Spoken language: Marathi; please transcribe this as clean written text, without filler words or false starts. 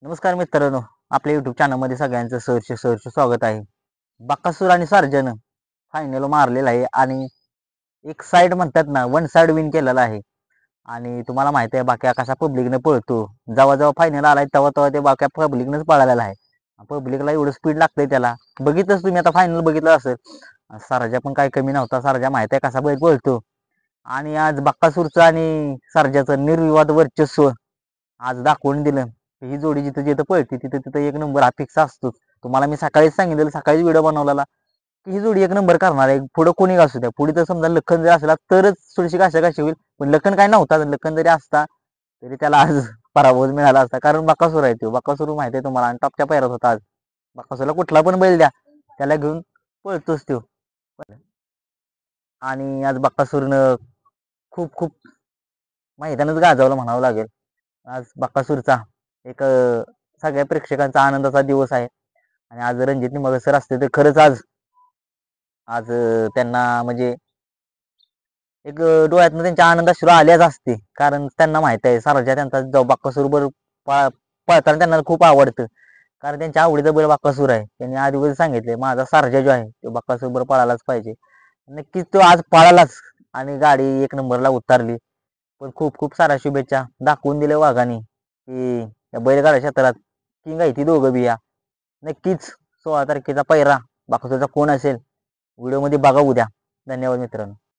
नमस्कार मित्रांनो, आपल्या यूट्यूब चॅनलमध्ये सगळ्यांचं सहर्ष स्वागत आहे. बकासूर आणि सर्जानं फायनल मारलेला आहे आणि एक साइड म्हणतात ना, वन साइड विन केलेला आहे. आणि तुम्हाला माहिती आहे बाक्या कसा पब्लिकने पळतो. जेव्हा जेव्हा फायनल आलाय तेव्हा तेव्हा ते बाक्या पब्लिकनेच पळालेला आहे. पब्लिकला एवढं स्पीड लागतंय त्याला. बघितलंच तुम्ही आता फायनल बघितलं असेल. सर्जा पण काही कमी नव्हता. सर्जा माहिती आहे कसा बैल पळतो. आणि आज बकासूरचं आणि सर्जाचं निर्विवाद वर्चस्व आज दाखवून दिलं. ही जोडी जिथं जिथं पळते तिथं तिथं एक नंबर हा फिक्स असतो. तुम्हाला मी सकाळीच सांगितलेलं, सकाळीच व्हिडिओ बनवलेला की ही जोडी एक नंबर करणार आहे. पुढं कोणी असू द्या, पुढे तर समजा लखन जर असला तरच थोडीशी घासाघाशी होईल. पण लखन काय नव्हता. लखन जरी असता तरी त्याला आज पराभव मिळाला असता. कारण बकासूर आहे तो. बकासूर माहिती आहे तुम्हाला आणि टॉपच्या पैरात होता आज. बकासूरला कुठला पण बैल द्या त्याला घेऊन पळतोच तो. आणि आज बकासूरनं खूप खूप मैदानच गाजवलं म्हणावं लागेल. आज बकासूरचा एक सगळ्या प्रेक्षकांचा आनंदाचा दिवस आहे. आणि आज रणजित निंबाळकर सर असते तर खरंच आज आज त्यांना म्हणजे एक डोळ्यातनं त्यांच्या आनंदाश्रू आल्याच असते. कारण त्यांना माहित आहे सर्जा त्यांचा जो बकासूर पळताना त्यांना खूप आवडतं. कारण त्यांच्या आवडीचा बैल बकासूर आहे. त्यांनी आधी सांगितले माझा सर्जा जो आहे तो बकासूर बरोबर पळालाच पाहिजे. नक्कीच तो आज पळालाच आणि गाडी एक नंबरला उतरली. पण खूप खूप साऱ्या शुभेच्छा दाखवून दिल्या वाघाने की या बैलगाडा क्षेत्रात किंग आहे ती दोघं बी या. नक्कीच 16 तारखेचा पहिरा बकासूरचा कोण असेल व्हिडिओमध्ये बघा उद्या. धन्यवाद मित्रांनो.